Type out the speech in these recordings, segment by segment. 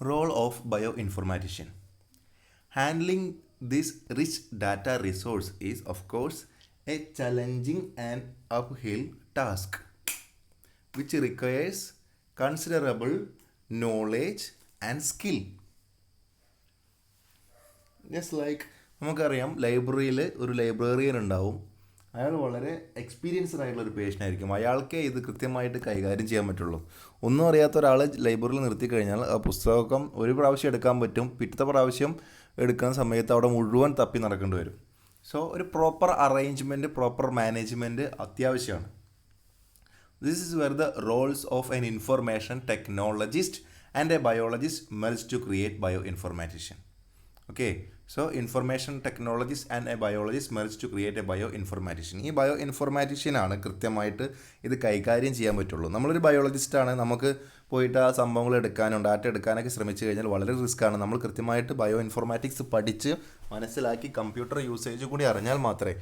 Role of bioinformatician. Handling this rich data resource is, of course, a challenging and uphill task which requires considerable knowledge and skill. Just like നമുക്കറിയാം ലൈബ്രറിയിൽ ഒരു librarian ഉണ്ടാവും. അയാൾ വളരെ experienced ആയിട്ടുള്ള ഒരു patient ആയിരിക്കും. അയാൾക്കേ ഇത് കൃത്യമായിട്ട് കൈകാര്യം ചെയ്യാൻ പറ്റുള്ളൂ. ഒന്നും അറിയാത്ത ഒരാൾ ലൈബ്രറിയിൽ നിർത്തി കഴിഞ്ഞാൽ ആ പുസ്തകം ഒരു പ്രാവശ്യം എടുക്കാൻ പറ്റും, പിറ്റത്തെ പ്രാവശ്യം എടുക്കുന്ന സമയത്ത് അവിടെ മുഴുവൻ തപ്പി നടക്കേണ്ടി വരും. സോ ഒരു പ്രോപ്പർ അറേഞ്ച്മെൻറ്റ്, പ്രോപ്പർ മാനേജ്മെൻറ്റ് അത്യാവശ്യമാണ്. This is where the roles of an information technologist and a biologist merge to create bioinformatician. Okay, so information technologist and a biologist merge to create a bioinformatician. ഈ ബയോഇൻഫോർമാറ്റീഷ്യൻ ആണ് കൃത്യമായിട്ട് ഇത് കൈകാര്യം ചെയ്യാൻ പറ്റുള്ളൂ. നമ്മളൊരു ബയോളജിസ്റ്റാണ്, നമുക്ക് പോയിട്ട് ആ സംഭവങ്ങൾ എടുക്കാനോ ഡാറ്റ എടുക്കാനൊക്കെ ശ്രമിച്ചു കഴിഞ്ഞാൽ വളരെ റിസ്ക്കാണ്. നമ്മൾ കൃത്യമായിട്ട് ബയോ ഇൻഫോർമാറ്റിക്സ് പഠിച്ച് മനസ്സിലാക്കി കമ്പ്യൂട്ടർ യൂസേജ് കൂടി അറിഞ്ഞാൽ മാത്രമേ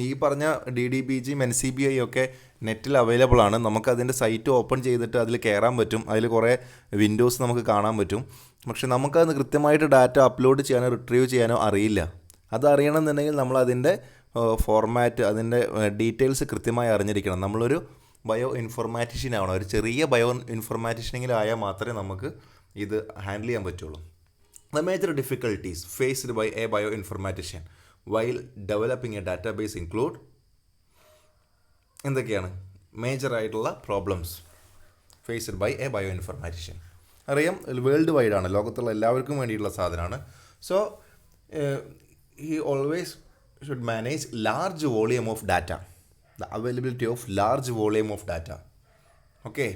ഈ പറഞ്ഞ DDBG NCBI ഒക്കെ നെറ്റിൽ അവൈലബിൾ ആണ്. നമുക്കതിൻ്റെ സൈറ്റ് ഓപ്പൺ ചെയ്തിട്ട് അതിൽ കയറാൻ പറ്റും. അതിൽ കുറേ വിൻഡോസ് നമുക്ക് കാണാൻ പറ്റും. പക്ഷെ നമുക്കത് കൃത്യമായിട്ട് ഡാറ്റ അപ്ലോഡ് ചെയ്യാനോ റിട്രീവ് ചെയ്യാനോ അറിയില്ല. അത് അറിയണമെന്നുണ്ടെങ്കിൽ നമ്മളതിൻ്റെ ഫോർമാറ്റ്, അതിൻ്റെ ഡീറ്റെയിൽസ് കൃത്യമായി അറിഞ്ഞിരിക്കണം. നമ്മളൊരു ബയോ ഇൻഫോർമാറ്റീഷ്യൻ ആവണം. ഒരു ചെറിയ ബയോ ഇൻഫോർമാറ്റീഷ്യനെങ്കിലും ആയാൽ മാത്രമേ നമുക്ക് ഇത് ഹാൻഡിൽ ചെയ്യാൻ പറ്റുള്ളൂ. The major difficulties faced by a bioinformatician while developing a database include എന്തൊക്കെയാണ് മേജറായിട്ടുള്ള problems faced by a bioinformatician? അറിയാം, വേൾഡ് വൈഡ് ആണ്, ലോകത്തുള്ള എല്ലാവർക്കും വേണ്ടിയിട്ടുള്ള സാധനമാണ്. So he always should manage large volume of data, the availability of large volume of data. Okay,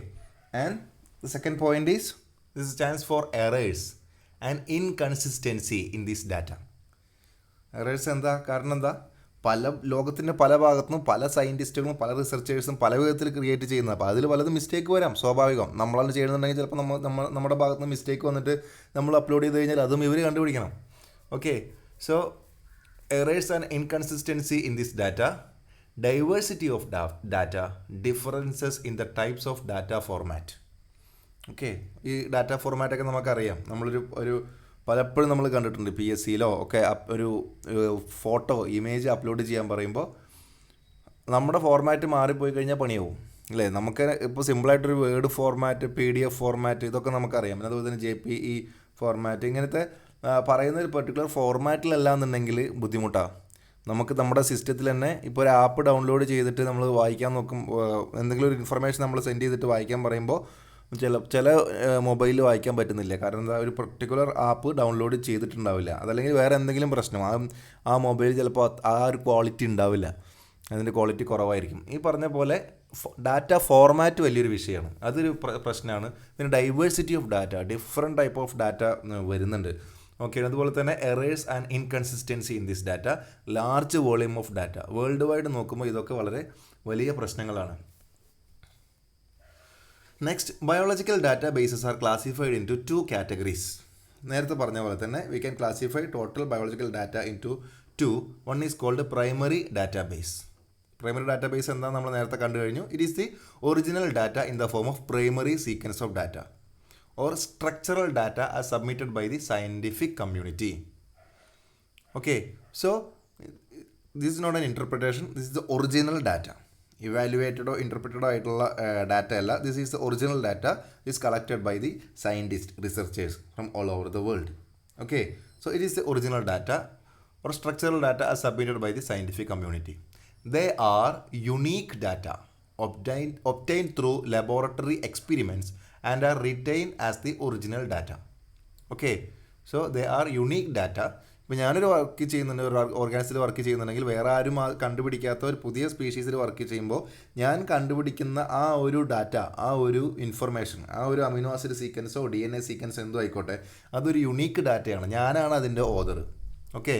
and the second point is this stands for errors and inconsistency in this data. Errors എന്താ? കാരണം എന്താ? ലോകത്തിൻ്റെ പല ഭാഗത്തുനിന്നും പല സയൻറ്റിസ്റ്റുകളും പല റിസർച്ചേഴ്സും പല വിധത്തിൽ ക്രിയേറ്റ് ചെയ്യുന്നത്. അപ്പോൾ അതിൽ പലതും മിസ്റ്റേക്ക് വരാം, സ്വാഭാവികം. നമ്മളാണ് ചെയ്യുന്നുണ്ടെങ്കിൽ ചിലപ്പോൾ നമ്മുടെ ഭാഗത്ത് നിന്ന് മിസ്റ്റേക്ക് വന്നിട്ട് നമ്മൾ അപ്ലോഡ് ചെയ്ത് കഴിഞ്ഞാൽ അതും ഇവർ കണ്ടുപിടിക്കണം. Okay, so errors and inconsistency in this data, diversity of data, differences in the types of data format. Okay, ഈ ഡാറ്റ ഫോർമാറ്റൊക്കെ നമുക്കറിയാം. നമ്മളൊരു പലപ്പോഴും നമ്മൾ കണ്ടിട്ടുണ്ട് PSCയിലോ ഒക്കെ ഒരു ഫോട്ടോ ഇമേജ് അപ്ലോഡ് ചെയ്യാൻ പറയുമ്പോൾ നമ്മുടെ ഫോർമാറ്റ് മാറിപ്പോയി കഴിഞ്ഞാൽ പണിയാവും അല്ലേ? നമുക്ക് ഇപ്പോൾ സിമ്പിളായിട്ടൊരു വേർഡ് ഫോർമാറ്റ്, PDF ഫോർമാറ്റ്, ഇതൊക്കെ നമുക്കറിയാം. അതുപോലെ തന്നെ JPE ഫോർമാറ്റ്, ഇങ്ങനത്തെ പറയുന്ന ഒരു പെർട്ടിക്കുലർ ഫോർമാറ്റിലല്ല എന്നുണ്ടെങ്കിൽ ബുദ്ധിമുട്ടാണ്. നമുക്ക് നമ്മുടെ സിസ്റ്റത്തിൽ തന്നെ ഇപ്പോൾ ഒരു ആപ്പ് ഡൗൺലോഡ് ചെയ്തിട്ട് നമ്മൾ വായിക്കാൻ നോക്കും, എന്തെങ്കിലും ഒരു ഇൻഫർമേഷൻ നമ്മൾ സെൻഡ് ചെയ്തിട്ട് വായിക്കാൻ പറയുമ്പോൾ ചില മൊബൈലിൽ വായിക്കാൻ പറ്റുന്നില്ല. കാരണം എന്താ? ഒരു പർട്ടിക്കുലർ ആപ്പ് ഡൗൺലോഡ് ചെയ്തിട്ടുണ്ടാവില്ല. അതല്ലെങ്കിൽ വേറെ എന്തെങ്കിലും പ്രശ്നം, ആ മൊബൈൽ ചിലപ്പോൾ ആ ഒരു ക്വാളിറ്റി ഉണ്ടാവില്ല, അതിൻ്റെ ക്വാളിറ്റി കുറവായിരിക്കും. ഈ പറഞ്ഞ പോലെ ഡാറ്റ ഫോർമാറ്റ് വലിയൊരു വിഷയമാണ്, അതൊരു പ്രശ്നമാണ്. പിന്നെ diversity of data, different type of data വരുന്നുണ്ട്. ഓക്കെ, അതുപോലെ തന്നെ errors and inconsistency in this data, large volume of data. World wide നോക്കുമ്പോൾ ഇതൊക്കെ വളരെ വലിയ പ്രശ്നങ്ങളാണ്. Next, biological databases are classified into 2 categories. നേരത്തെ പറഞ്ഞ പോലെ തന്നെ we can classify total biological data into 2. One is called primary database. Primary database എന്താണെന്ന് നമ്മൾ നേരത്തെ കണ്ടു കഴിഞ്ഞു. It is the original data in the form of primary sequence of data or structural data as submitted by the scientific community. Okay, so this is not an interpretation, this is the original data. ഇവാലുവേറ്റഡോ ഇൻ്റർപ്രിറ്റഡോ ആയിട്ടുള്ള data അല്ല. This is the original data is collected by the scientist researchers from all over the world. Okay, so it is the original data or structural data as submitted by the scientific community. They are unique data obtained through laboratory experiments and are retained as the original data. Okay, so they are unique data. ഇപ്പോൾ ഞാനൊരു work ചെയ്യുന്നുണ്ട്, ഒരു ഓർഗാനിസത്തിൽ work ചെയ്യുന്നുണ്ടെങ്കിൽ വേറെ ആരും കണ്ടുപിടിക്കാത്ത ഒരു പുതിയ സ്പീഷീസിൽ work ചെയ്യുമ്പോൾ ഞാൻ കണ്ടുപിടിക്കുന്ന ആ ഒരു ഡാറ്റ, ആ ഒരു ഇൻഫർമേഷൻ, ആ ഒരു അമിനോ ആസിഡ് സീക്വൻസോ DNA സീക്വൻസോ എന്തോ ആയിക്കോട്ടെ, അതൊരു യുണീക്ക് ഡാറ്റയാണ്. ഞാനാണ് അതിൻ്റെ author. Okay,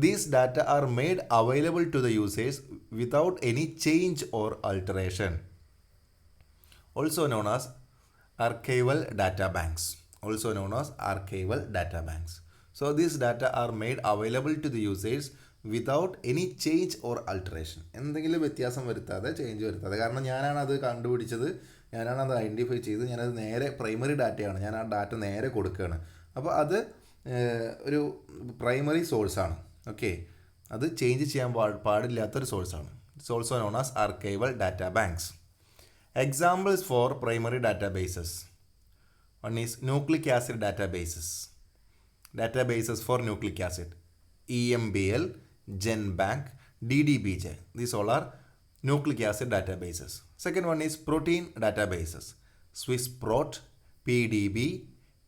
these data are made available to the users without any change or alteration, also known as archival data banks. So these data are made available to the users without any change or alteration. എന്തെങ്കിലും വ്യത്യാസം വരുത്താതെ, change വരുത്താതെ. കാരണം ഞാനാണ് അത് കണ്ടുപിടിച്ചത്, ഞാനാണ് അത് ഐഡൻറ്റിഫൈ ചെയ്ത് ഞാനത് നേരെ പ്രൈമറി ഡാറ്റയാണ്, ഞാൻ ആ ഡാറ്റ നേരെ കൊടുക്കുകയാണ്. അപ്പോൾ അത് ഒരു പ്രൈമറി സോഴ്സാണ്. ഓക്കെ, അത് ചേഞ്ച് ചെയ്യാൻ പാടില്ലാത്തൊരു സോഴ്സാണ്. It's also known as archival data banks. Examples for primary databases. One is nucleic acid databases. Databases for nucleic acid. EMBL, GenBank, DDBJ. These all are nucleic acid databases. Second one is protein databases. SwissProt, PDB,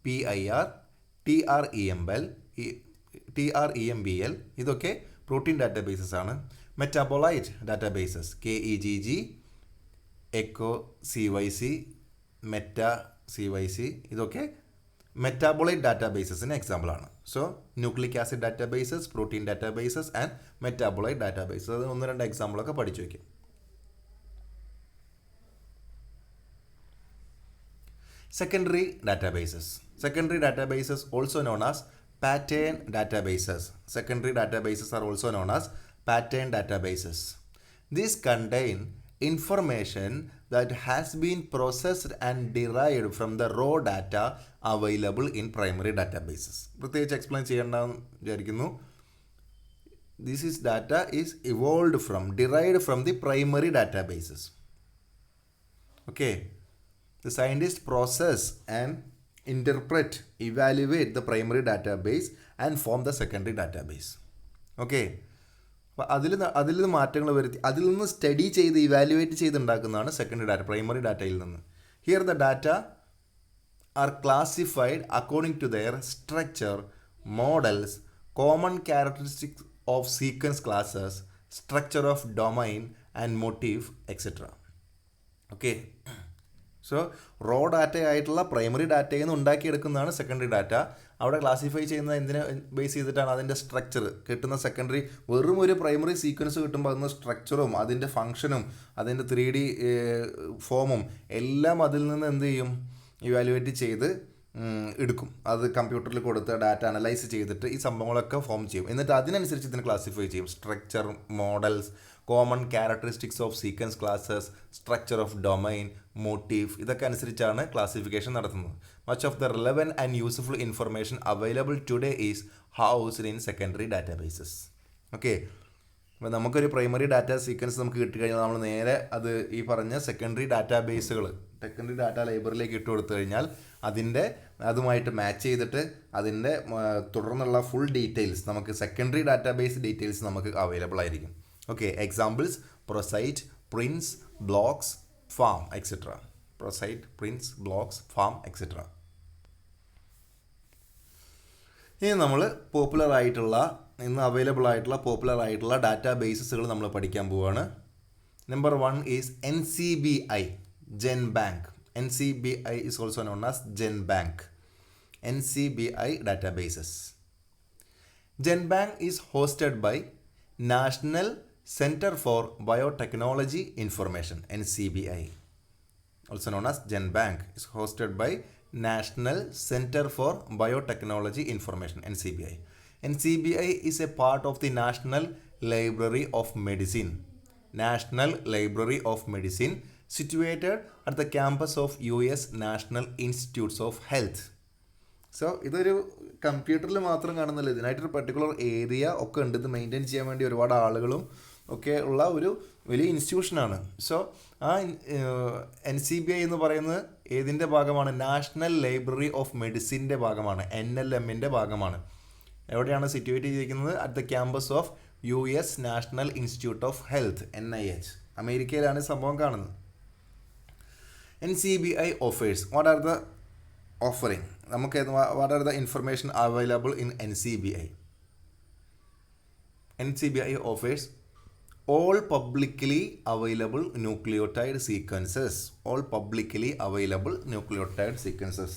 PIR, TREMBL. ഇതൊക്കെ protein databases ആണ്. Metabolite databases KEGG, eco CYC, meta CYC, ഇതൊക്കെ metabolite ഡാറ്റാബേസസിന് എക്സാമ്പിളാണ്. So nucleic acid databases, protein databases and metabolite databases. അത് 1-2 എക്സാമ്പിളൊക്കെ പഠിച്ചു വയ്ക്കും. Secondary databases. Secondary databases also known as pattern databases. Secondary databases are also known as pattern databases. These contain information that has been processed and derived from the raw data available in primary databases. പ്രത്യേകിച്ച് explain ചെയ്യേണ്ടെന്ന് വിചാരിക്കുന്നു. This is data is derived from the primary databases. Okay. The scientists process and interpret, evaluate the primary database and form the secondary database. Okay. അപ്പോൾ അതിൽ മാറ്റങ്ങൾ വരുത്തി അതിൽ നിന്ന് study ചെയ്ത് evaluate ചെയ്തുണ്ടാക്കുന്നതാണ് സെക്കൻഡറി ഡാറ്റ പ്രൈമറി ഡാറ്റയിൽ നിന്ന്. Here the data are classified according to their structure, models, common characteristics of sequence classes, structure of domain and motif etcetera. Okay, so raw data ആയിട്ടുള്ള പ്രൈമറി ഡാറ്റയിൽ നിന്ന് ഉണ്ടാക്കിയെടുക്കുന്നതാണ് secondary data. അവിടെ classify ചെയ്യുന്നത് എന്തിനെ base ചെയ്തിട്ടാണ്? അതിൻ്റെ സ്ട്രക്ചർ കിട്ടുന്ന സെക്കൻഡറി. വെറും ഒരു പ്രൈമറി സീക്വൻസ് കിട്ടുമ്പോൾ അതിന് സ്ട്രക്ചറും അതിൻ്റെ ഫങ്ഷനും അതിൻ്റെ 3D ഫോമും എല്ലാം അതിൽ നിന്ന് എന്ത് ചെയ്യും? ഇവാലുവേറ്റ് ചെയ്ത് എടുക്കും. അത് കമ്പ്യൂട്ടറിൽ കൊടുത്ത് ഡാറ്റ അനലൈസ് ചെയ്തിട്ട് ഈ സംഭവങ്ങളൊക്കെ ഫോം ചെയ്യും. എന്നിട്ട് അതിനനുസരിച്ച് ഇതിനെ ക്ലാസിഫൈ ചെയ്യും. Structure, models, common characteristics of sequence classes, structure of domain, motive, ഇതൊക്കെ അനുസരിച്ചാണ് ക്ലാസിഫിക്കേഷൻ നടത്തുന്നത്. Much of the relevant and useful information available today is housed in secondary databases. Okay, അപ്പോൾ നമുക്കൊരു പ്രൈമറി ഡാറ്റ സീക്വൻസ് നമുക്ക് കിട്ടിക്കഴിഞ്ഞാൽ നമ്മൾ നേരെ അത് ഈ പറഞ്ഞ സെക്കൻഡറി ഡാറ്റ ലൈബ്രറിയിലേക്ക് ഇട്ട് കൊടുത്തു കഴിഞ്ഞാൽ അതുമായിട്ട് മാച്ച് ചെയ്തിട്ട് അതിൻ്റെ തുടർന്നുള്ള ഫുൾ ഡീറ്റെയിൽസ് നമുക്ക് സെക്കൻഡറി ഡാറ്റാബേസ് ഡീറ്റെയിൽസ് നമുക്ക് അവൈലബിൾ ആയിരിക്കും. Okay, examples ProCite, Prince, Blocks, Farm, etc. ProCite, Prince, Blocks, Farm, etc. ഇനി നമ്മൾ ഇന്ന് അവൈലബിൾ ആയിട്ടുള്ള പോപ്പുലർ ആയിട്ടുള്ള ഡാറ്റാബേസസുകൾ നമ്മൾ പഠിക്കാൻ പോവുകയാണ്. Number 1 is NCBI, GenBank. NCBI is also known as GenBank. NCBI databases. GenBank is hosted by National Center for Biotechnology Information, NCBI. Also known as GenBank is hosted by National Center for Biotechnology Information, NCBI. NCBI is a part of the National Library of Medicine. National Library of Medicine situated at the campus of US National Institutes of Health. So ഇതൊരു കമ്പ്യൂട്ടറിൽ മാത്രം കാണുന്നില്ല, ഇതിനായിട്ടൊരു particular area ഒക്കെ ഉണ്ട്. ഇത് maintain ചെയ്യാൻ വേണ്ടി ഒരുപാട് ആളുകളും ഒക്കെ ഉള്ള ഒരു വലിയ ഇൻസ്റ്റിറ്റ്യൂഷനാണ്. സോ ആ NCBI എന്ന് പറയുന്നത് ഏതിൻ്റെ ഭാഗമാണ്? നാഷണൽ ലൈബ്രറി ഓഫ് മെഡിസിൻ്റെ ഭാഗമാണ്, NLMൻ്റെ ഭാഗമാണ്. എവിടെയാണ് സിറ്റുവേറ്റ് ചെയ്തിരിക്കുന്നത്? At the campus off US national institute of health, NIH. അമേരിക്കയിലാണ് ഈ സംഭവം കാണുന്നത്. NCBI offers, what are the offering? What are the information available in NCBI? NCBI offers all publicly available nucleotide sequences. All publicly available nucleotide sequences.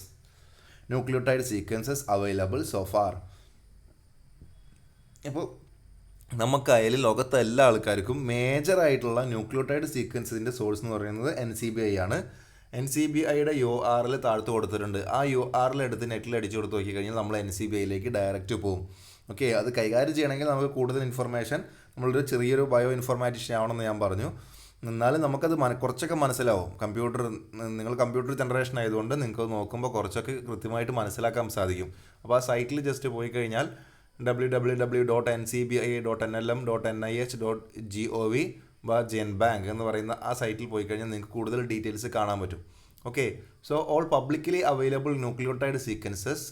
Nucleotide sequences available so far. ഇപ്പോൾ നമുക്കായാലും ലോകത്തെ എല്ലാ ആൾക്കാർക്കും മേജറായിട്ടുള്ള nucleotide സീക്വൻസിൻ്റെ source എന്ന് പറയുന്നത് NCBI ആണ്. NCBIയുടെ URL താഴ്ത്ത് കൊടുത്തിട്ടുണ്ട്. ആ URL എടുത്ത് നെറ്റിൽ അടിച്ചു കൊടുത്ത് നോക്കിക്കഴിഞ്ഞാൽ നമ്മൾ NCBIയിലേക്ക് ഡയറക്റ്റ് പോകും. ഓക്കെ, അത് കൈകാര്യം ചെയ്യണമെങ്കിൽ നമുക്ക് കൂടുതൽ ഇൻഫർമേഷൻ, നമ്മളൊരു ചെറിയൊരു ബയോ ഇൻഫോർമാറ്റീഷ്യൻ ആവണമെന്ന് ഞാൻ പറഞ്ഞു. എന്നാലും നമുക്കത് കുറച്ചൊക്കെ മനസ്സിലാവും. നിങ്ങൾ കമ്പ്യൂട്ടർ ജനറേഷൻ ആയതുകൊണ്ട് നിങ്ങൾക്ക് നോക്കുമ്പോൾ കുറച്ചൊക്കെ കൃത്യമായിട്ട് മനസ്സിലാക്കാൻ സാധിക്കും. അപ്പോൾ ആ സൈറ്റിൽ ജസ്റ്റ് പോയി കഴിഞ്ഞാൽ www.ncbi.nlm.nih.gov/genbank എന്ന് പറയുന്ന ആ സൈറ്റിൽ പോയി കഴിഞ്ഞാൽ നിങ്ങൾക്ക് കൂടുതൽ ഡീറ്റെയിൽസ് കാണാൻ പറ്റും. Okay, so all publicly available nucleotide sequences,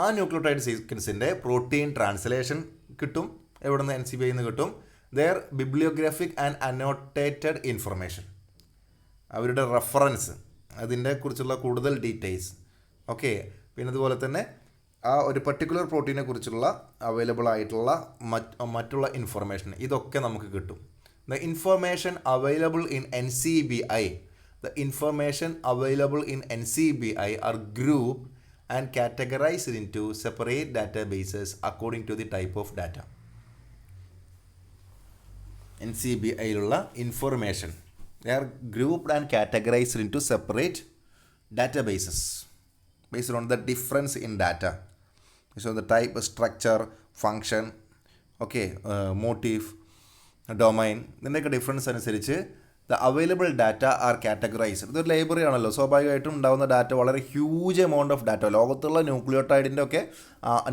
ആ ന്യൂക്ലിയോട്ടൈഡ് സീക്വൻസിൻ്റെ പ്രോട്ടീൻ ട്രാൻസ്ലേഷൻ കിട്ടും. എവിടെ നിന്ന്? NCBI നിന്ന് കിട്ടും. There bibliographic and annotated information, അവരുടെ റെഫറൻസ്, അതിൻ്റെ കുറിച്ചുള്ള കൂടുതൽ ഡീറ്റെയിൽസ്. ഓക്കെ, പിന്നെ അതുപോലെ തന്നെ ആ ഒരു പർട്ടിക്കുലർ പ്രോട്ടീനെ കുറിച്ചുള്ള അവൈലബിൾ ആയിട്ടുള്ള മറ്റുള്ള ഇൻഫർമേഷൻ, ഇതൊക്കെ നമുക്ക് കിട്ടും. The information available in NCBI are grouped and categorised in two separate databases according to the type of data. NCBIയിലുള്ള information they are grouped and categorized into separate databases based on the difference in data, based on the type, structure, function, okay, motif, domain, ഇതിൻ്റെയൊക്കെ difference അനുസരിച്ച് the available data are categorised. ഇതൊരു library ആണല്ലോ, സ്വാഭാവികമായിട്ടും ഉണ്ടാകുന്ന data വളരെ huge amount of data. ലോകത്തുള്ള ന്യൂക്ലിയോട്ടൈഡിൻ്റെ ഒക്കെ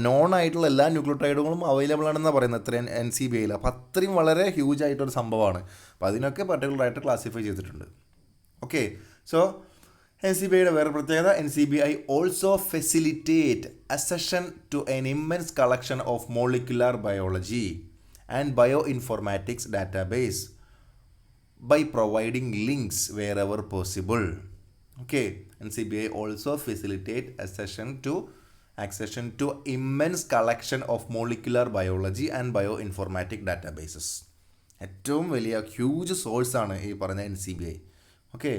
non ആയിട്ടുള്ള എല്ലാ ന്യൂക്ലിയോട്ടൈഡുകളും അവൈലബിൾ ആണെന്നാണ് പറയുന്നത് ഇത്രയും NCBIയിൽ. അപ്പോൾ അത്രയും വളരെ ഹ്യൂജ് ആയിട്ടൊരു സംഭവമാണ്. അപ്പോൾ അതിനൊക്കെ പർട്ടിക്കുലറായിട്ട് ക്ലാസിഫൈ ചെയ്തിട്ടുണ്ട്. ഓക്കെ, സോ NCBIയുടെ വേറെ പ്രത്യേകത, NCBI also facilitate accession to an immense collection of molecular biology and bio informatics database by providing links wherever possible. Okay, NCBI also facilitate accession to immense collection of molecular biology and bioinformatic databases. ഏറ്റവും വലിയ huge സോഴ്സാണ് ഈ പറഞ്ഞ NCBI. Okay,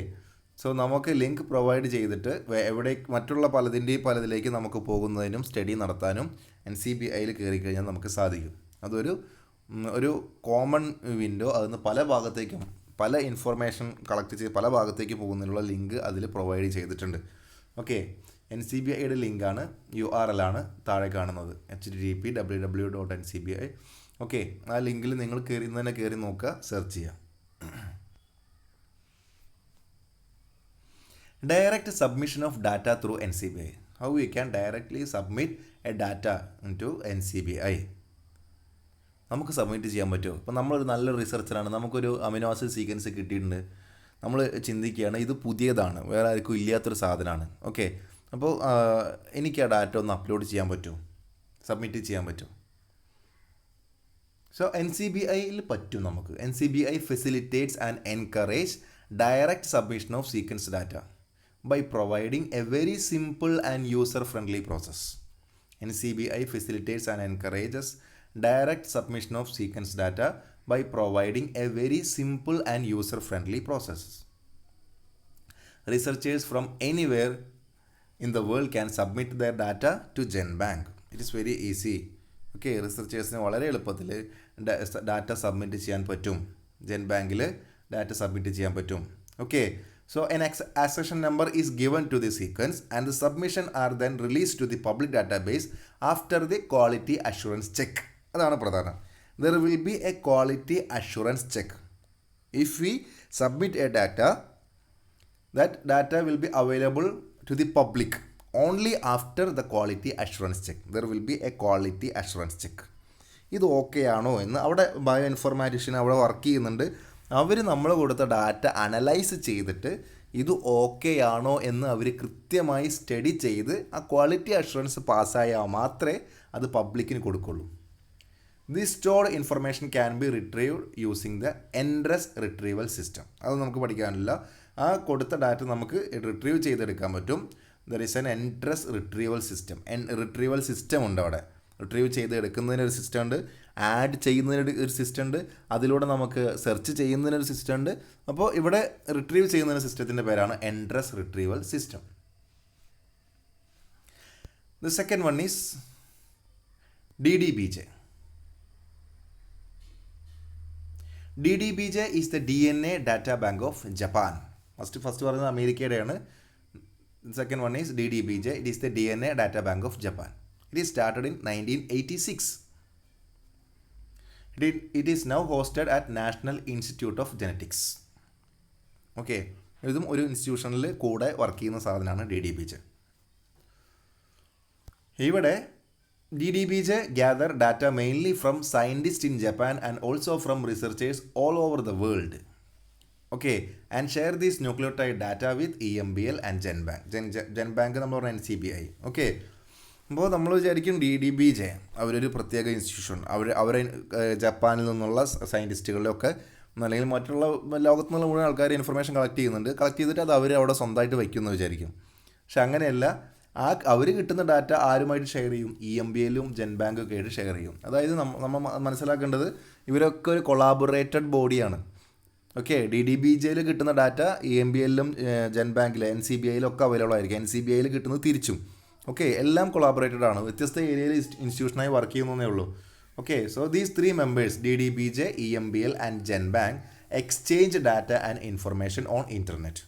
so നമുക്ക് link provide ചെയ്തിട്ട് മറ്റുള്ള പലതിലേക്ക് നമുക്ക് പോകുന്നതിനും സ്റ്റഡി നടത്താനും NCBIയിൽ കയറി കഴിഞ്ഞാൽ നമുക്ക് സാധിക്കും. അതൊരു കോമൺ വിൻഡോ, അതിന് പല ഭാഗത്തേക്കും പല ഇൻഫർമേഷൻ കളക്ട് ചെയ്ത് പല ഭാഗത്തേക്ക് പോകുന്നതിനുള്ള ലിങ്ക് അതിൽ പ്രൊവൈഡ് ചെയ്തിട്ടുണ്ട്. ഓക്കെ, NCBIയുടെ ലിങ്കാണ്, URL ആണ് താഴെ കാണുന്നത്, http://www.ncbi. ഓക്കെ, ആ ലിങ്കിൽ നിങ്ങൾ കയറി നോക്കുക, സെർച്ച് ചെയ്യുക. Direct submission of data through NCBI. How you can directly submit a data to NCBI. നമുക്ക് സബ്മിറ്റ് ചെയ്യാൻ പറ്റുമോ? ഇപ്പോൾ നമ്മളൊരു നല്ലൊരു റിസർച്ചറാണ്, നമുക്കൊരു അമിനോ ആസിഡ് സീക്വൻസ് കിട്ടിയിട്ടുണ്ട്, നമ്മൾ ചിന്തിക്കുകയാണ് ഇത് പുതിയതാണ്, വേറെ ആർക്കും ഇല്ലാത്തൊരു സാധനമാണ്. ഓക്കെ, അപ്പോൾ എനിക്ക് ആ ഡാറ്റ ഒന്ന് അപ്ലോഡ് ചെയ്യാൻ പറ്റുമോ, സബ്മിറ്റ് ചെയ്യാൻ പറ്റുമോ? സോ NCBIയിൽ പറ്റും നമുക്ക്. NCBI facilitates and encourage direct submission of sequence data by providing a very simple and user friendly process. NCBI facilitates and encourages direct submission of sequence data by providing a very simple and user-friendly process. Researchers from anywhere in the world can submit their data to GenBank. It is very easy. Okay, റിസർച്ചേഴ്സിന് വളരെ എളുപ്പത്തിൽ data submit ചെയ്യാൻ പറ്റും, GenBankൽ data submit ചെയ്യാൻ പറ്റും. Okay, so an accession number is given to the sequence and the submission are then released to the public database after the quality assurance check. അതാണ് പ്രധാനം. There will be a quality assurance check. If we submit a data, that data will be available to the public only after the quality assurance check. There will be a quality assurance check. ഇത് okay ആണോ എന്ന് അവിടെ bio ഇൻഫോർമാറ്റിഷ്യൻ അവിടെ work ചെയ്യുന്നുണ്ട്. അവർ നമ്മൾ കൊടുത്ത data analyse ചെയ്തിട്ട് ഇത് ഓക്കെ ആണോ എന്ന് അവർ കൃത്യമായി സ്റ്റഡി ചെയ്ത് ആ ക്വാളിറ്റി അഷുറൻസ് പാസ്സായാൽ മാത്രമേ അത് പബ്ലിക്കിന് കൊടുക്കുള്ളൂ. This stored information can be retrieved using the NRES retrieval system. അത് നമുക്ക് പഠിക്കാനില്ല. ആ കൊടുത്ത ഡാറ്റ നമുക്ക് റിട്രീവ് ചെയ്തെടുക്കാൻ പറ്റും. There is N NRES retrieval system. Retrieval system ഉണ്ട് അവിടെ. റിട്രീവ് ചെയ്തെടുക്കുന്നതിനൊരു സിസ്റ്റം ഉണ്ട്, ആഡ് ചെയ്യുന്നതിന് ഒരു സിസ്റ്റം ഉണ്ട്, അതിലൂടെ നമുക്ക് സെർച്ച് ചെയ്യുന്നതിനൊരു സിസ്റ്റം ഉണ്ട്. അപ്പോൾ ഇവിടെ റിട്രീവ് ചെയ്യുന്ന സിസ്റ്റത്തിൻ്റെ പേരാണ് NRES retrieval system. The second one is DDBJ. DDBJ is the DNA data bank of Japan. First പറയുന്നത് അമേരിക്കയുടെയാണ്. Second one is DDBJ. It is the DNA data bank of Japan. It is started in 1986. It is now hosted at National Institute of Genetics. Okay, ഇതും ഒരു ഇൻസ്റ്റിറ്റ്യൂഷനിൽ കൂടെ work ചെയ്യുന്ന സാധനമാണ് DDBJ. ഇവിടെ DDBJ gather data mainly from scientists in Japan and also from researchers all over the world. Okay, and share this nucleotide data with EMBL and GenBank. GenBank നമ്മൾ പറഞ്ഞ NCBI. Okay, അപ്പോൾ നമ്മൾ വിചാരിക്കും DDBJ അവരൊരു പ്രത്യേക institution, അവരെ ജപ്പാനിൽ നിന്നുള്ള സയൻറ്റിസ്റ്റുകളിലൊക്കെ അല്ലെങ്കിൽ മറ്റുള്ള ലോകത്തു നിന്നുള്ള മുഴുവൻ ആൾക്കാർ ഇൻഫർമേഷൻ കളക്ട് ചെയ്തിട്ട് അത് അവർ അവിടെ സ്വന്തമായിട്ട് വയ്ക്കുമെന്ന് വിചാരിക്കും. പക്ഷെ അങ്ങനെയല്ല, അവർ കിട്ടുന്ന ഡാറ്റ ആരുമായിട്ട് ഷെയർ ചെയ്യും? EMBLും ജെൻബാങ്കൊക്കെ ആയിട്ട് ഷെയർ ചെയ്യും. അതായത് നമ്മൾ മനസ്സിലാക്കേണ്ടത് ഇവരൊക്കെ ഒരു കൊളാബറേറ്റഡ് ബോഡിയാണ്. ഓക്കെ, DDBJയിൽ കിട്ടുന്ന ഡാറ്റ EMBLിലും ജെൻബാങ്കിൽ NCBIയിലും ഒക്കെ അവൈലബിൾ ആയിരിക്കും. NCBIയിൽ കിട്ടുന്നത് തിരിച്ചും. ഓക്കെ, എല്ലാം കൊളാബറേറ്റഡ് ആണ്, വ്യത്യസ്ത ഏരിയയിൽ ഇൻസ്റ്റിറ്റ്യൂഷനായി വർക്ക് ചെയ്യുന്നതേ ഉള്ളൂ. Okay, so these 3 members DDBJ, EMBL and GenBank exchange data and information on internet.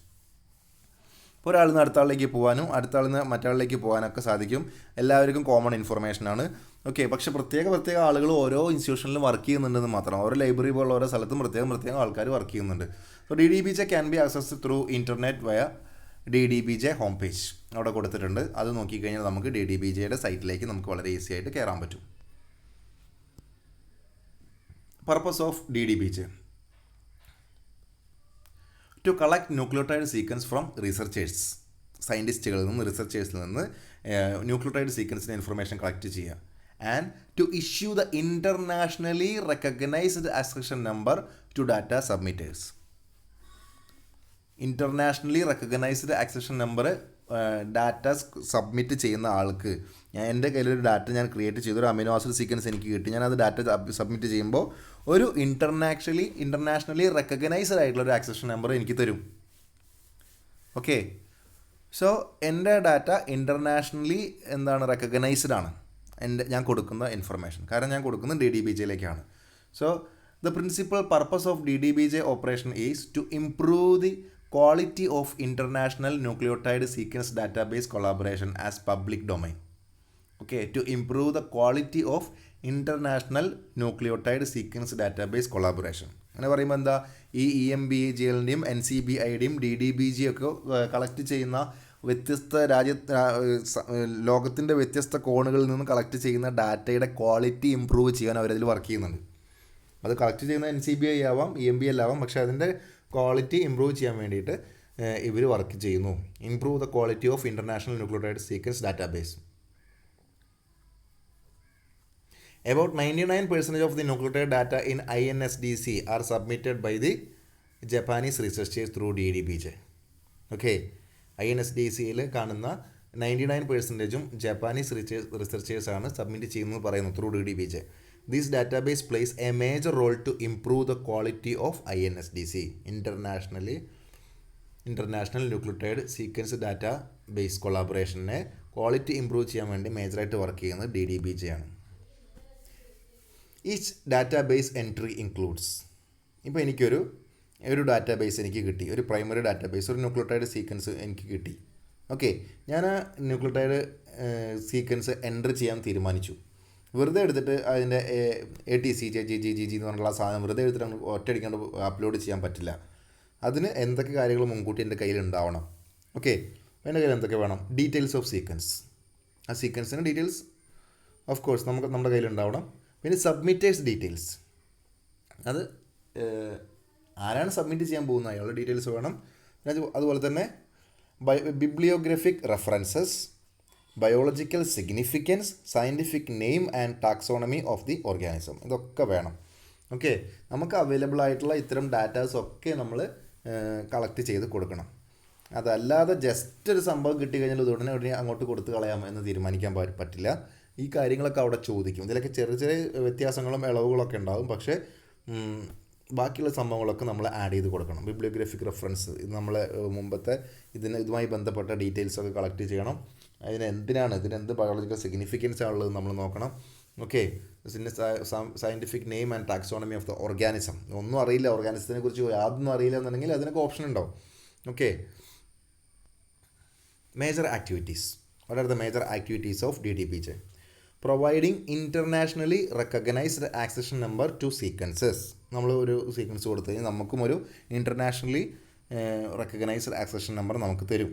ഇപ്പോൾ ഒരാളിൽ നിന്ന് അടുത്ത ആളിലേക്ക് പോകാനും അടുത്ത ആളിൽ നിന്ന് മറ്റാളിലേക്ക് പോകാനൊക്കെ സാധിക്കും. എല്ലാവർക്കും കോമൺ ഇൻഫർമേഷനാണ്. ഓക്കെ, പക്ഷേ പ്രത്യേക ആളുകൾ ഓരോ ഇൻസ്റ്റിറ്റ്യൂഷനിലും വർക്ക് ചെയ്യുന്നുണ്ടെന്ന് മാത്രം. ഓരോ ലൈബ്രറി പോലുള്ള ഓരോ സ്ഥലത്തും പ്രത്യേക ആൾക്കാർ വർക്ക് ചെയ്യുന്നുണ്ട്. So DDBJ can be access through internet വയ DDBJ ഹോം പേജ് അവിടെ കൊടുത്തിട്ടുണ്ട്. അത് നോക്കിക്കഴിഞ്ഞാൽ നമുക്ക് DDBJയുടെ സൈറ്റിലേക്ക് നമുക്ക് വളരെ ഈസി ആയിട്ട് കയറാൻ പറ്റും. Purpose of DDBJ: to collect nucleotide sequence from researchers, സയൻറ്റിസ്റ്റുകളിൽ നിന്ന് റിസർച്ചേഴ്സിൽ നിന്ന് ന്യൂക്ലിയോടൈഡ് സീക്വൻസിൻ്റെ ഇൻഫർമേഷൻ കളക്ട് ചെയ്യുക. And to issue the internationally recognised accession number to data submitters. Internationally recognised accession number data submit ചെയ്യുന്ന ആൾക്ക്, എൻ്റെ കയ്യിലൊരു ഡാറ്റ ഞാൻ ക്രിയേറ്റ് ചെയ്തു, ഒരു അമിനോ ആസിഡ് സീക്വൻസ് എനിക്ക് കിട്ടി, ഞാനത് ഡാറ്റ സബ്മിറ്റ് ചെയ്യുമ്പോൾ ഒരു ഇൻ്റർനാഷണലി റെക്കഗ്നൈസ്ഡ് ആയിട്ടുള്ള ഒരു ആക്സഷൻ നമ്പർ എനിക്ക് തരും. ഓക്കെ, സോ എൻ്റെ ഡാറ്റ ഇൻ്റർനാഷണലി റെക്കഗ്നൈസ്ഡ് ആണ് ഞാൻ കൊടുക്കുന്ന ഇൻഫർമേഷൻ, കാരണം ഞാൻ കൊടുക്കുന്നത് DDBJയിലേക്കാണ്. So the principal purpose of DDBJ operation is to improve the quality of international nucleotide sequence database collaboration as public domain. Okay, to improve the quality of international nucleotide sequence database collaboration. അങ്ങനെ പറയുമ്പോൾ എന്താ, ഈ EMBJയുടെയും NCBIയുടെയും DDBJ ഒക്കെ collect ചെയ്യുന്ന വ്യത്യസ്ത ലോകത്തിൻ്റെ വ്യത്യസ്ത കോണുകളിൽ നിന്ന് കളക്ട് ചെയ്യുന്ന ഡാറ്റയുടെ ക്വാളിറ്റി ഇമ്പ്രൂവ് ചെയ്യാൻ അവരതിൽ വർക്ക് ചെയ്യുന്നുണ്ട്. അത് കളക്ട് ചെയ്യുന്ന NCBI ആവാം, EMBL ആവാം, പക്ഷേ അതിൻ്റെ ക്വാളിറ്റി ഇമ്പ്രൂവ് ചെയ്യാൻ വേണ്ടിയിട്ട് ഇവർ വർക്ക് ചെയ്യുന്നു. Improve the quality of international nucleotide sequence database. About 99% of the nucleotide data in INSDC are submitted by the Japanese researchers through DDBJ. ഓക്കെ, INSDCയിൽ കാണുന്ന 99%ഉം ജാപ്പാനീസ് റിസർച്ചേഴ്സാണ് സബ്മിറ്റ് ചെയ്യുന്നത് പറയുന്നു through DDBJ. This database plays a major role to improve the quality of INSDC, International Nucleotide Sequence Database കൊളാബറേഷനെ quality improve ചെയ്യാൻ വേണ്ടി മേജറായിട്ട് വർക്ക് ചെയ്യുന്നത് DDBJ ആണ്. ഈച്ച് ഡാറ്റാബേസ് എൻട്രി ഇൻക്ലൂഡ്സ്, ഇപ്പോൾ എനിക്കൊരു ഡാറ്റാബേസ് എനിക്ക് കിട്ടി, ഒരു പ്രൈമറി ഡാറ്റാബേസ്, ഒരു ന്യൂക്ലിയോടൈഡ് സീക്വൻസ് എനിക്ക് കിട്ടി. ഓക്കെ, ഞാൻ ആ ന്യൂക്ലിയോടൈഡ് സീക്വൻസ് എൻ്റർ ചെയ്യാൻ തീരുമാനിച്ചു. വെറുതെ എടുത്തിട്ട് അതിൻ്റെ ATCG എന്ന് പറഞ്ഞുള്ള സാധനം വെറുതെ എടുത്തിട്ട് ഒറ്റയടിക്കാണ്ട് അപ്ലോഡ് ചെയ്യാൻ പറ്റില്ല. അതിന് എന്തൊക്കെ കാര്യങ്ങൾ മുൻകൂട്ടി എൻ്റെ കയ്യിൽ ഉണ്ടാവണം. ഓക്കെ, എൻ്റെ കയ്യിൽ എന്തൊക്കെ വേണം? ഡീറ്റെയിൽസ് ഓഫ് സീക്വൻസ്, ആ സീക്വൻസിൻ്റെ ഡീറ്റെയിൽസ് ഓഫ് കോഴ്സ് നമ്മുടെ കയ്യിൽ ഉണ്ടാവണം. പിന്നെ സബ്മിറ്റേഴ്സ് ഡീറ്റെയിൽസ്, അത് ആരാണ് സബ്മിറ്റ് ചെയ്യാൻ പോകുന്നത് അയാളുടെ ഡീറ്റെയിൽസ് വേണം. അതുപോലെ തന്നെ bibliographic references, biological significance, scientific name and taxonomy of the organism, ഇതൊക്കെ വേണം. ഓക്കെ, നമുക്ക് അവൈലബിൾ ആയിട്ടുള്ള ഇത്തരം ഡാറ്റാസൊക്കെ നമ്മൾ കളക്ട് ചെയ്ത് കൊടുക്കണം. അതല്ലാതെ ജസ്റ്റ് ഒരു സംഭവം കിട്ടിക്കഴിഞ്ഞാൽ ഉടനെ അങ്ങോട്ട് കൊടുത്ത് കളയാം എന്ന് തീരുമാനിക്കാൻ പറ്റില്ല. ഈ കാര്യങ്ങളൊക്കെ അവിടെ ചോദിക്കും. ഇതിലൊക്കെ ചെറിയ വ്യത്യാസങ്ങളും ഇളവുകളൊക്കെ ഉണ്ടാകും, പക്ഷേ ബാക്കിയുള്ള സംഭവങ്ങളൊക്കെ നമ്മൾ ആഡ് ചെയ്ത് കൊടുക്കണം. ബിബ്ലിയോഗ്രഫിക് റെഫറൻസ്, ഇത് നമ്മളെ മുമ്പത്തെ ഇതുമായി ബന്ധപ്പെട്ട ഡീറ്റെയിൽസൊക്കെ കളക്ട് ചെയ്യണം. ഇതിനെന്ത് ബയോളജിക്കൽ സിഗ്നിഫിക്കൻസ് ആണുള്ളത് നമ്മൾ നോക്കണം. ഓക്കെ, പിന്നെ scientific name and taxonomy of the organism, ഒന്നും അറിയില്ല, ഓർഗാനിസത്തിനെ കുറിച്ച് യാതൊന്നും അറിയില്ല എന്നുണ്ടെങ്കിൽ അതിനൊക്കെ ഓപ്ഷൻ ഉണ്ടാവും. Okay, major activities. What are the major activities of DDBJ? Providing internationally recognised accession number to sequences. നമ്മൾ ഒരു സീക്വൻസ് കൊടുത്തു കഴിഞ്ഞാൽ നമുക്കും ഒരു ഇൻ്റർനാഷണലി റെക്കഗ്നൈസ്ഡ് ആക്സഷൻ നമ്പർ നമുക്ക് തരും.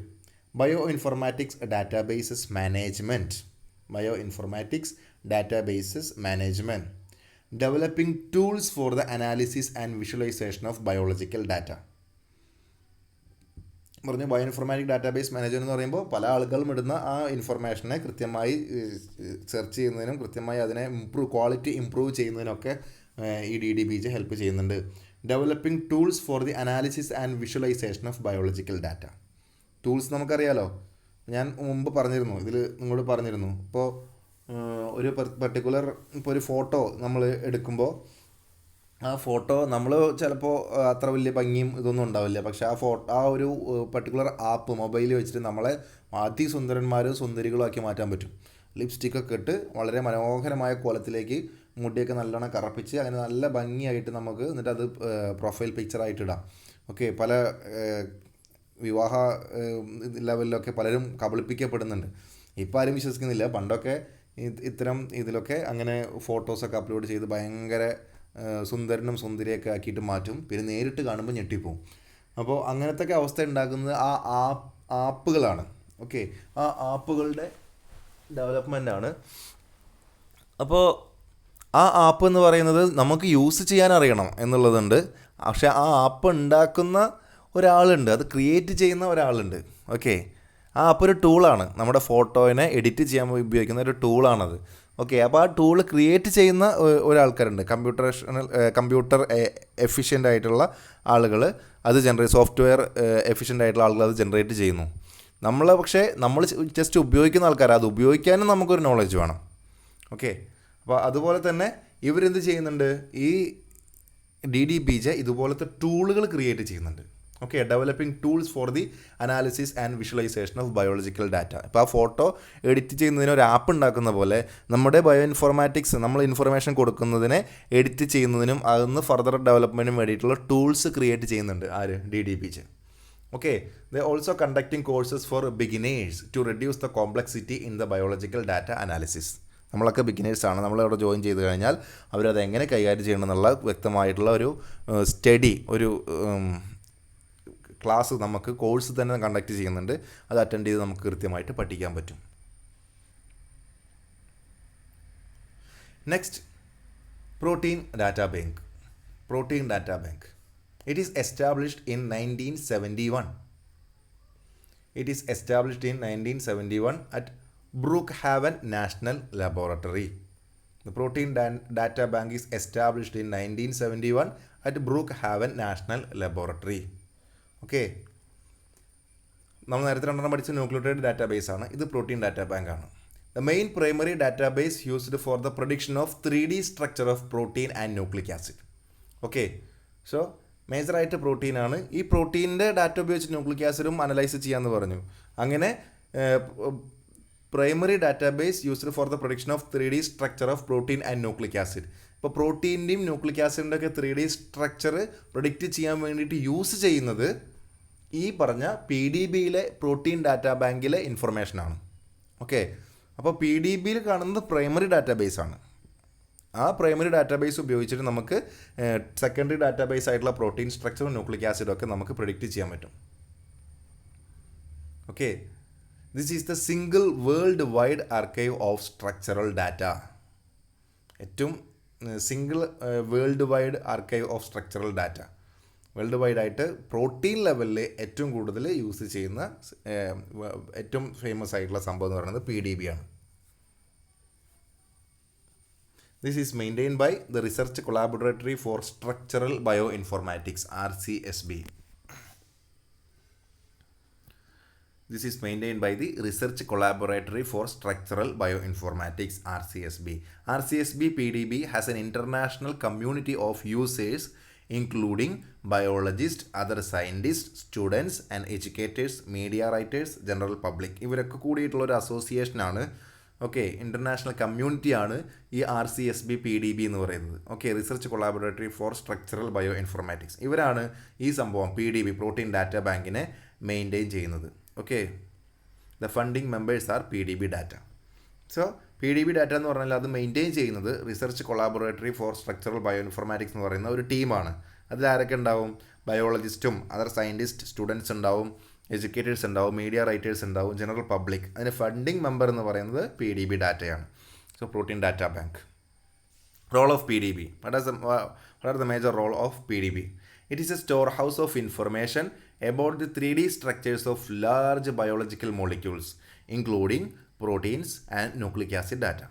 Bio informatics databases management. Bio informatics databases management. Developing tools for the analysis and visualisation of biological data. പറഞ്ഞു bio informatic database management എന്ന് പറയുമ്പോൾ പല ആളുകളും ഇടുന്ന ആ ഇൻഫർമേഷനെ കൃത്യമായി സെർച്ച് ചെയ്യുന്നതിനും കൃത്യമായി അതിനെ ക്വാളിറ്റി ഇമ്പ്രൂവ് ചെയ്യുന്നതിനൊക്കെ ഈ DDBJ ഹെൽപ്പ് ചെയ്യുന്നുണ്ട്. Developing tools for the analysis and visualisation of biological data. Tools നമുക്കറിയാലോ, ഞാൻ മുമ്പ് പറഞ്ഞിരുന്നു, ഇതിൽ നിങ്ങളോട് പറഞ്ഞിരുന്നു. ഇപ്പോൾ ഒരു പർട്ടിക്കുലർ ഇപ്പോൾ ഒരു ഫോട്ടോ നമ്മൾ എടുക്കുമ്പോൾ ആ ഫോട്ടോ നമ്മൾ ചിലപ്പോൾ അത്ര വലിയ ഭംഗിയും ഇതൊന്നും ഉണ്ടാവില്ല. പക്ഷേ ആ ഒരു പർട്ടിക്കുലർ ആപ്പ് മൊബൈലിൽ വെച്ചിട്ട് നമ്മളെ അതിസുന്ദരന്മാരും സുന്ദരികളും ആക്കി മാറ്റാൻ പറ്റും. ലിപ്സ്റ്റിക്കൊക്കെ ഇട്ട് വളരെ മനോഹരമായ കോലത്തിലേക്ക് മുടിയൊക്കെ നല്ലോണം കറപ്പിച്ച് അങ്ങനെ നല്ല ഭംഗിയായിട്ട് നമുക്ക് എന്നിട്ട് അത് പ്രൊഫൈൽ പിക്ചറായിട്ട് ഇടാം. ഓക്കെ, പല വിവാഹ ലെവലിലൊക്കെ പലരും കബളിപ്പിക്കപ്പെടുന്നുണ്ട്. ഇപ്പോൾ ആരും വിശ്വസിക്കുന്നില്ല. പണ്ടൊക്കെ ഇത്തരം ഇതിലൊക്കെ അങ്ങനെ ഫോട്ടോസൊക്കെ അപ്ലോഡ് ചെയ്ത് ഭയങ്കര സുന്ദരനും സുന്ദരിയൊക്കെ ആക്കിയിട്ട് മാറ്റും. പിന്നെ നേരിട്ട് കാണുമ്പോൾ ഞെട്ടിപ്പോവും. അപ്പോൾ അങ്ങനത്തെ അവസ്ഥ ഉണ്ടാക്കുന്നത് ആ ആപ്പുകളാണ്. ഓക്കെ, ആ ആപ്പുകളുടെ ഡെവലപ്മെൻറ്റാണ്. അപ്പോൾ ആ ആപ്പ് എന്ന് പറയുന്നത് നമുക്ക് യൂസ് ചെയ്യാൻ അറിയണം എന്നുള്ളതുണ്ട്. പക്ഷേ ആ ആപ്പ് ഉണ്ടാക്കുന്ന ഒരാളുണ്ട്, അത് ക്രിയേറ്റ് ചെയ്യുന്ന ഒരാളുണ്ട്. ഓക്കെ, ആ ആപ്പ് ഒരു ടൂളാണ്. നമ്മുടെ ഫോട്ടോനെ എഡിറ്റ് ചെയ്യാൻ ഉപയോഗിക്കുന്ന ഒരു ടൂളാണത്. ഓക്കെ, അപ്പോൾ ആ ടൂൾ ക്രിയേറ്റ് ചെയ്യുന്ന ഒരാൾക്കാരുണ്ട്. കമ്പ്യൂട്ടർ എഫിഷ്യൻ്റ് ആയിട്ടുള്ള ആളുകൾ അത് സോഫ്റ്റ്വെയർ എഫിഷ്യൻ്റ് ആയിട്ടുള്ള ആളുകൾ അത് ജനറേറ്റ് ചെയ്യുന്നു. പക്ഷേ നമ്മൾ ജസ്റ്റ് ഉപയോഗിക്കുന്ന ആൾക്കാർ, അത് ഉപയോഗിക്കാനും നമുക്കൊരു നോളജ് വേണം. ഓക്കെ, അപ്പോൾ അതുപോലെ തന്നെ ഇവരെന്ത് ചെയ്യുന്നുണ്ട്, ഈ DDBJ ഇതുപോലത്തെ ടൂളുകൾ ക്രിയേറ്റ് ചെയ്യുന്നുണ്ട്. Okay, developing tools for the analysis and visualisation of biological data. ഇപ്പോൾ ആ ഫോട്ടോ എഡിറ്റ് ചെയ്യുന്നതിന് ഒരു ആപ്പ് ഉണ്ടാക്കുന്ന പോലെ നമ്മുടെ ബയോ ഇൻഫോർമാറ്റിക്സ് നമ്മൾ ഇൻഫർമേഷൻ കൊടുക്കുന്നതിനെ എഡിറ്റ് ചെയ്യുന്നതിനും അതൊന്ന് ഫർദർ ഡെവലപ്മെൻറ്റിനും വേണ്ടിയിട്ടുള്ള ടൂൾസ് ക്രിയേറ്റ് ചെയ്യുന്നുണ്ട് ആര്, DDBJ. Okay, they also conducting courses for beginners to reduce the complexity in the biological data analysis. നമ്മളൊക്കെ ബിഗിനേഴ്സാണ്. നമ്മളവിടെ ജോയിൻ ചെയ്ത് കഴിഞ്ഞാൽ അവരത് എങ്ങനെ കൈകാര്യം ചെയ്യണം എന്നുള്ള വ്യക്തമായിട്ടുള്ള ഒരു സ്റ്റഡി, ഒരു ക്ലാസ് നമുക്ക് കോഴ്സ് തന്നെ കണ്ടക്ട് ചെയ്യുന്നുണ്ട്. അത് അറ്റൻഡ് ചെയ്ത് നമുക്ക് കൃത്യമായിട്ട് പഠിക്കാൻ പറ്റും. Next, protein data bank. Protein data bank. It is established in 1971. It is established in 1971 at Brookhaven National Laboratory. The Protein Data Bank is established in 1971 at Brookhaven National Laboratory. Okay, നമ്മൾ നേരത്തെ രണ്ടെണ്ണം പഠിച്ച nucleotide database ആണ്. ഇത് protein data bank ആണ്. The main primary database used for the prediction of 3D structure of protein and nucleic acid. Okay, so മേജറായിട്ട് പ്രോട്ടീനാണ്. ഈ പ്രോട്ടീനിൻ്റെ ഡാറ്റ ഉപയോഗിച്ച് ന്യൂക്ലിക് ആസിഡും അനലൈസ് ചെയ്യാമെന്ന് പറഞ്ഞു. അങ്ങനെ primary database used for the prediction of 3D structure of protein and nucleic acid. ഇപ്പോൾ പ്രോട്ടീൻ്റെയും ന്യൂക്ലിക് ആസിഡിൻ്റെ ഒക്കെ 3D സ്ട്രക്ചർ പ്രൊഡിക്റ്റ് ചെയ്യാൻ വേണ്ടിയിട്ട് യൂസ് ചെയ്യുന്നത് ഈ പറഞ്ഞ PDBയിലെ പ്രോട്ടീൻ ഡാറ്റാ ബാങ്കിലെ ഇൻഫർമേഷനാണ്. ഓക്കെ, അപ്പോൾ PDBയിൽ കാണുന്നത് പ്രൈമറി ഡാറ്റാബേസ് ആണ്. ആ പ്രൈമറി ഡാറ്റാബേസ് ഉപയോഗിച്ചിട്ട് നമുക്ക് സെക്കൻഡറി ഡാറ്റാബേസ് ആയിട്ടുള്ള പ്രോട്ടീൻ സ്ട്രക്ചറും ന്യൂക്ലിക് ആസിഡും ഒക്കെ നമുക്ക് പ്രെഡിക്റ്റ് ചെയ്യാൻ പറ്റും. Okay, this is the single world wide archive of structural data. ഏറ്റവും single world wide archive of structural data. World wide ആയിട്ട് പ്രോട്ടീൻ ലെവലിൽ ഏറ്റവും കൂടുതൽ യൂസ് ചെയ്യുന്ന ഏറ്റവും ഫേമസ് ആയിട്ടുള്ള സംഭവം എന്ന് പറയുന്നത് PDB ആണ്. This is maintained by the Research Collaboratory for Structural Bioinformatics, RCSB. This is maintained by the Research Collaboratory for Structural Bioinformatics, RCSB. RCSB PDB has an international community of users including biologists, other scientists, students and educators, media writers, general public. ഇവരൊക്കെ കൂടിയിട്ടുള്ള ഒരു അസോസിയേഷനാണ്. Okay, international കമ്മ്യൂണിറ്റിയാണ് ഈ RCSB PDB എന്ന് പറയുന്നത്. Okay, research collaboratory for structural bioinformatics. ഇവരാണ് ഈ സംഭവം PDB protein data ബാങ്കിനെ മെയിൻറ്റെയിൻ ചെയ്യുന്നത്. Okay, the funding members are PDB data. So PDB data എന്ന് പറഞ്ഞാൽ അത് മെയിൻറ്റെയിൻ ചെയ്യുന്നത് research collaboratory for structural bioinformatics എന്ന് പറയുന്ന ഒരു ടീമാണ്. അതിലാരൊക്കെ ഉണ്ടാവും? ബയോളജിസ്റ്റും അതർ സയൻറ്റിസ്റ്റ് സ്റ്റുഡൻസ് ഉണ്ടാവും, എഡ്യൂക്കേറ്റേഴ്സ് ഉണ്ടാവും, മീഡിയ റൈറ്റേഴ്സ് ഉണ്ടാവും, ജനറൽ പബ്ലിക്. അതിന് ഫണ്ടിങ് മെമ്പർ എന്ന് പറയുന്നത് PDB ഡാറ്റയാണ്. So protein data bank. Role of PDB. What are the major role of PDB? It is a storehouse of information about the 3D structures of large biological molecules, including proteins and nucleic acid data.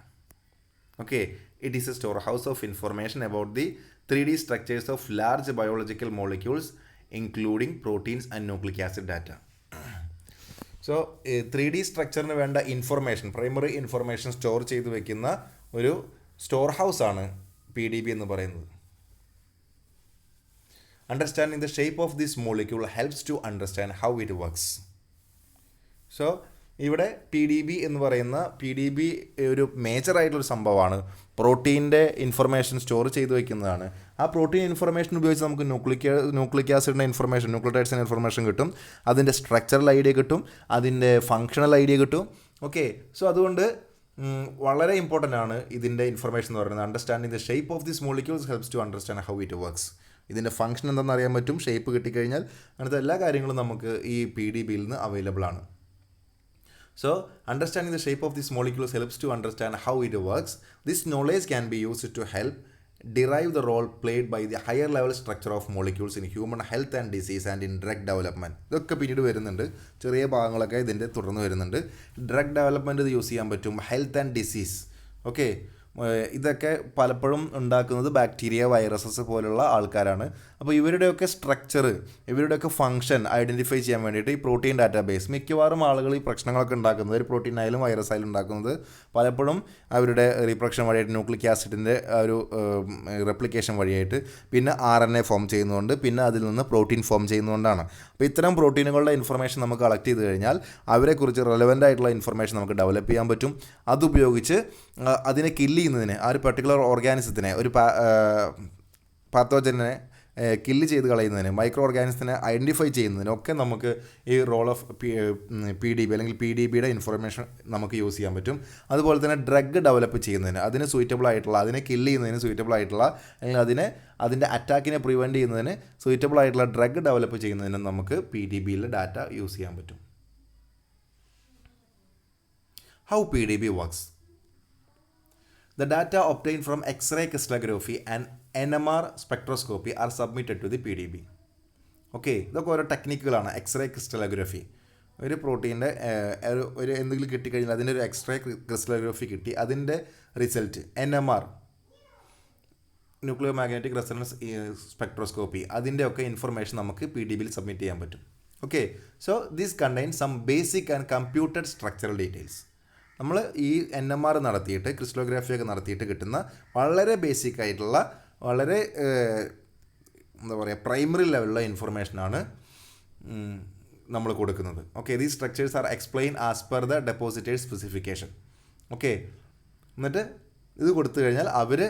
Okay, it is a storehouse of information about the 3D structures of large biological molecules, including proteins and nucleic acid data. So 3D സ്ട്രക്ചറിന് വേണ്ട information, primary information store ചെയ്ത് വെക്കുന്ന ഒരു store ഹൗസാണ് PDB എന്ന് പറയുന്നത്. Understanding the shape of this molecule helps to understand how it works. So ഇവിടെ PDB എന്ന് പറയുന്ന PDB ഒരു മേജറായിട്ടുള്ളൊരു സംഭവമാണ്. പ്രോട്ടീൻ്റെ ഇൻഫർമേഷൻ സ്റ്റോർ ചെയ്ത് വയ്ക്കുന്നതാണ്. ആ പ്രോട്ടീൻ ഇൻഫർമേഷൻ ഉപയോഗിച്ച് നമുക്ക് ന്യൂക്ലിക് ആസിഡിൻ്റെ ഇൻഫർമേഷൻ, ന്യൂക്ലിയോടൈഡ്സിൻ്റെ ഇൻഫർമേഷൻ കിട്ടും, അതിൻ്റെ സ്ട്രക്ചറൽ ഐഡിയ കിട്ടും, അതിൻ്റെ ഫങ്ഷണൽ ഐഡിയ കിട്ടും. ഓക്കെ, സോ അതുകൊണ്ട് വളരെ ഇമ്പോർട്ടൻ്റ് ആണ് ഇതിൻ്റെ ഇൻഫർമേഷൻ എന്ന് പറയുന്നത്. Understanding the shape of this molecules helps to understand how it works. ഇതിൻ്റെ ഫംഗ്ഷൻ എന്താണെന്ന് അറിയാൻ പറ്റും. ഷേപ്പ് കിട്ടിക്കഴിഞ്ഞാൽ അങ്ങനത്തെ എല്ലാ കാര്യങ്ങളും നമുക്ക് ഈ PDBയിൽ നിന്ന് അവൈലബിൾ ആണ്. So, understanding the shape of these molecules helps to understand how it works. This knowledge can be used to help derive the role played by the higher level structure of molecules in human health and disease and in drug development. ഇതൊക്കെ പിന്നീട് വരുന്നുണ്ട്, ചെറിയ ഭാഗങ്ങളൊക്കെ ഇതിൻ്റെ തുടർന്ന് വരുന്നുണ്ട്. Drug development ഇത് use ചെയ്യാൻ പറ്റും, ഹെൽത്ത് ആൻഡ് ഡിസീസ്. ഓക്കെ, ഇതൊക്കെ പലപ്പോഴും ഉണ്ടാക്കുന്നത് ബാക്ടീരിയ, വൈറസസ് പോലുള്ള ആൾക്കാരാണ്. അപ്പോൾ ഇവരുടെയൊക്കെ സ്ട്രക്ചർ, ഇവരുടെയൊക്കെ ഫംഗ്ഷൻ ഐഡൻറ്റിഫൈ ചെയ്യാൻ വേണ്ടിയിട്ട് ഈ പ്രോട്ടീൻ ഡാറ്റാബേസ്, മിക്കവാറും ആളുകൾ ഈ പ്രശ്നങ്ങളൊക്കെ ഉണ്ടാക്കുന്നത്, ഒരു പ്രോട്ടീൻ ആയാലും വൈറസ് ആയാലും ഉണ്ടാക്കുന്നത് പലപ്പോഴും അവരുടെ റീപ്രൊഡക്ഷൻ വഴിയായിട്ട്, ന്യൂക്ലിക് ആസിഡിൻ്റെ ഒരു റെപ്ലിക്കേഷൻ വഴിയായിട്ട്, പിന്നെ RNA ഫോം ചെയ്യുന്നതുകൊണ്ട്, പിന്നെ അതിൽ നിന്ന് പ്രോട്ടീൻ ഫോം ചെയ്യുന്നതുകൊണ്ടാണ്. അപ്പോൾ ഇത്തരം പ്രോട്ടീനുകളുടെ ഇൻഫർമേഷൻ നമുക്ക് കളക്ട് ചെയ്ത് കഴിഞ്ഞാൽ അവരെക്കുറിച്ച് റെലവൻ്റ് ആയിട്ടുള്ള ഇൻഫർമേഷൻ നമുക്ക് ഡെവലപ്പ് ചെയ്യാൻ പറ്റും. അതുപയോഗിച്ച് അതിനെ കില്ല് ചെയ്യുന്നതിന്, ആ ഒരു പെർട്ടിക്കുലർ ഓർഗാനിസത്തിനെ, ഒരു പാത്തോജനെ കില്ല് ചെയ്ത് കളയുന്നതിന്, മൈക്രോ ഓർഗാനിസത്തിനെ ഐഡൻറ്റിഫൈ ചെയ്യുന്നതിനൊക്കെ നമുക്ക് ഈ റോൾ ഓഫ് PDB അല്ലെങ്കിൽ PDBയുടെ ഇൻഫർമേഷൻ നമുക്ക് യൂസ് ചെയ്യാൻ പറ്റും. അതുപോലെ തന്നെ ഡ്രഗ് ഡെവലപ്പ് ചെയ്യുന്നതിന്, അതിന് സൂറ്റബിൾ ആയിട്ടുള്ള, അതിനെ കില്ല് ചെയ്യുന്നതിന് സൂറ്റബിൾ ആയിട്ടുള്ള, അല്ലെങ്കിൽ അതിൻ്റെ അറ്റാക്കിനെ പ്രിവെൻറ്റ് ചെയ്യുന്നതിന് സൂറ്റബിൾ ആയിട്ടുള്ള ഡ്രഗ് ഡെവലപ്പ് ചെയ്യുന്നതിന് നമുക്ക് PDBയിലെ ഡാറ്റ യൂസ് ചെയ്യാൻ പറ്റും. How PDB works. The data obtained from X-ray crystallography and NMR spectroscopy are submitted to the PDB. Okay, ഇതൊക്കെ ഓരോ ടെക്നിക്കുകളാണ്. എക്സ്റേ ക്രിസ്റ്റലോഗ്രഫി, ഒരു പ്രോട്ടീൻ്റെ ഒരു എന്തെങ്കിലും കിട്ടിക്കഴിഞ്ഞാൽ അതിൻ്റെ ഒരു എക്സ്റേ ക്രിസ്റ്റലോഗ്രഫി കിട്ടി, അതിൻ്റെ result NMR, nucleo magnetic resonance spectroscopy, അതിൻ്റെ ഒക്കെ ഇൻഫർമേഷൻ നമുക്ക് PDBയിൽ സബ്മിറ്റ് ചെയ്യാൻ പറ്റും. Okay, so this contain some basic and computed structural details. നമ്മൾ ഈ NMR നടത്തിയിട്ട്, ക്രിസ്റ്റലോഗ്രാഫിയൊക്കെ നടത്തിയിട്ട് കിട്ടുന്ന വളരെ ബേസിക് ആയിട്ടുള്ള, വളരെ എന്താ പറയുക, പ്രൈമറി ലെവലിലുള്ള ഇൻഫർമേഷനാണ് നമ്മൾ കൊടുക്കുന്നത്. Okay, these structures R explain as per the depositors specification. Okay, എന്നിട്ട് ഇത് കൊടുത്തു കഴിഞ്ഞാൽ അവർ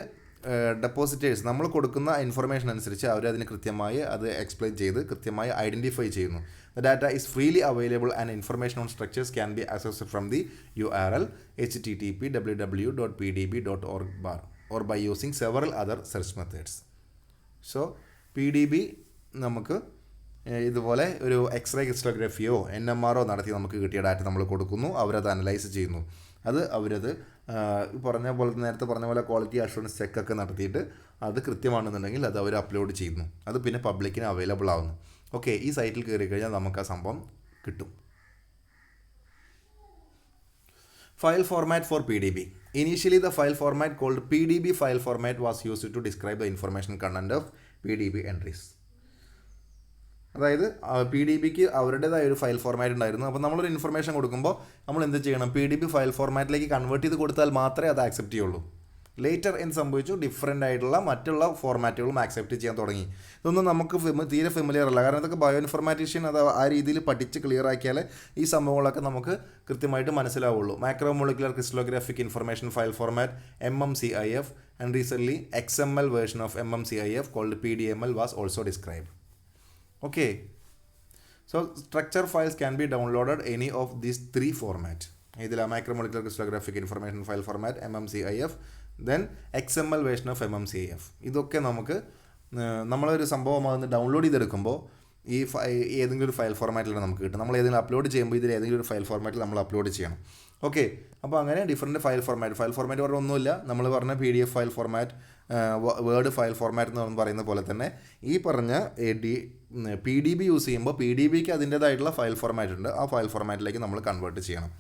ഡെപ്പോസിറ്റേഴ്സ്, നമ്മൾ കൊടുക്കുന്ന ഇൻഫർമേഷൻ അനുസരിച്ച് അവരതിന് കൃത്യമായി അത് എക്സ്പ്ലെയിൻ ചെയ്ത് കൃത്യമായി ഐഡൻറ്റിഫൈ ചെയ്യുന്നു. The data is freely available and information on structures can be accessed from the URL http://www.pdb.org or by using several other search methods. So, PDB നമുക്ക് ഇതുപോലെ ഒരു എക്സ്റേ ക്രിസ്റ്റലോഗ്രഫിയോ NMR നടത്തി നമുക്ക് കിട്ടിയ ഡാറ്റ നമ്മൾ കൊടുക്കുന്നു, അവരത് അനലൈസ് ചെയ്യുന്നു. അവരത് നേരത്തെ പറഞ്ഞ പോലെ ക്വാളിറ്റി അഷുറൻസ് ചെക്കൊക്കെ നടത്തിയിട്ട് അത് കൃത്യമാണെന്നുണ്ടെങ്കിൽ അത് അവർ അപ്ലോഡ് ചെയ്യുന്നു. അത് പിന്നെ പബ്ലിക്കിന് അവൈലബിൾ ആവുന്നു. ഓക്കെ, ഈ സൈറ്റിൽ കയറി കഴിഞ്ഞാൽ നമുക്ക് ആ സംഭവം കിട്ടും. File format four PDB. Initially, the file format called PDB file format was used to describe the information content of PDB entries. അതായത് PDBക്ക് അവരുടേതായ ഒരു ഫയൽ ഫോർമാറ്റ് ഉണ്ടായിരുന്നു. അപ്പോൾ നമ്മളൊരു ഇൻഫർമേഷൻ കൊടുക്കുമ്പോൾ നമ്മൾ എന്ത് ചെയ്യണം? PDB ഫയൽ ഫോർമാറ്റിലേക്ക് കൺവേർട്ട് ചെയ്ത് കൊടുത്താൽ മാത്രമേ അത് ആക്സെപ്റ്റ് ചെയ്യുള്ളൂ. ലേറ്റർ എന്ത് സംഭവിച്ചു? ഡിഫറെൻ്റ് ആയിട്ടുള്ള മറ്റുള്ള ഫോർമാറ്റുകളും ആക്സെപ്റ്റ് ചെയ്യാൻ തുടങ്ങി. ഇതൊന്നും നമുക്ക് തീരെ ഫെമിലിയർ അല്ല. കാരണം ഇതൊക്കെ ബയോ ഇൻഫർമാറ്റീഷ്യൻ അത് ആ രീതിയിൽ പഠിച്ച് ക്ലിയർ ആക്കിയാൽ ഈ സംഭവങ്ങളൊക്കെ നമുക്ക് കൃത്യമായിട്ട് മനസ്സിലാവുള്ളൂ. Macro molecular crystallographic information file format MMCIF and recently XML version of MMCIF called PDML was also described. Okay, so structure files can be downloaded any of these three formats. ഇതിൽ micromolecular crystallographic information file format MMCIF, then XML version of MMCIF. ഇതൊക്കെ നമുക്ക് നമ്മളൊരു സംഭവം അതിന് download ചെയ്തെടുക്കുമ്പോൾ ഈ ഏതെങ്കിലും ഒരു ഫയൽ ഫോർമാറ്റിലാണ് നമുക്ക് കിട്ടും. നമ്മൾ ഏതെങ്കിലും അപ്ലോഡ് ചെയ്യുമ്പോൾ ഇതിൽ ഏതെങ്കിലും ഒരു ഫയൽ ഫോർമാറ്റിൽ നമ്മൾ അപ്ലോഡ് ചെയ്യണം. ഓക്കെ, അപ്പോൾ അങ്ങനെ ഡിഫറൻറ്റ് ഫയൽ ഫോർമാറ്റ് പറഞ്ഞ ഒന്നുമില്ല. നമ്മൾ പറഞ്ഞ PDF file format, word file format എന്ന് പറയുന്ന പോലെ തന്നെ ഈ പറഞ്ഞ PDB യൂസ് ചെയ്യുമ്പോൾ PDBക്ക് അതിൻ്റേതായിട്ടുള്ള ഫയൽ ഫോർമാറ്റ് ഉണ്ട്. ആ ഫയൽ ഫോർമാറ്റിലേക്ക് നമ്മൾ കൺവേർട്ട് ചെയ്യണം.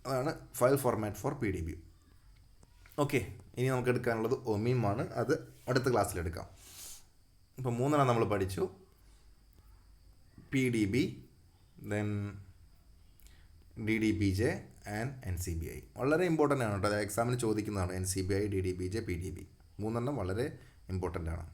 അതാണ് file format four PDB. Okay, ഇനി നമുക്ക് എടുക്കാനുള്ളത് ഒമീമാണ്. അത് അടുത്ത ക്ലാസ്സിലെടുക്കാം. ഇപ്പോൾ 3 നമ്മൾ പഠിച്ചു. PDB, then DDBJ and NCBI. വളരെ ഇമ്പോർട്ടൻ്റ് ആണ് കേട്ടോ. അത് എക്സാമിന് ചോദിക്കുന്നതാണ്. NCBI, DDBJ, PDB 3 വളരെ ഇമ്പോർട്ടൻ്റ് ആണ്.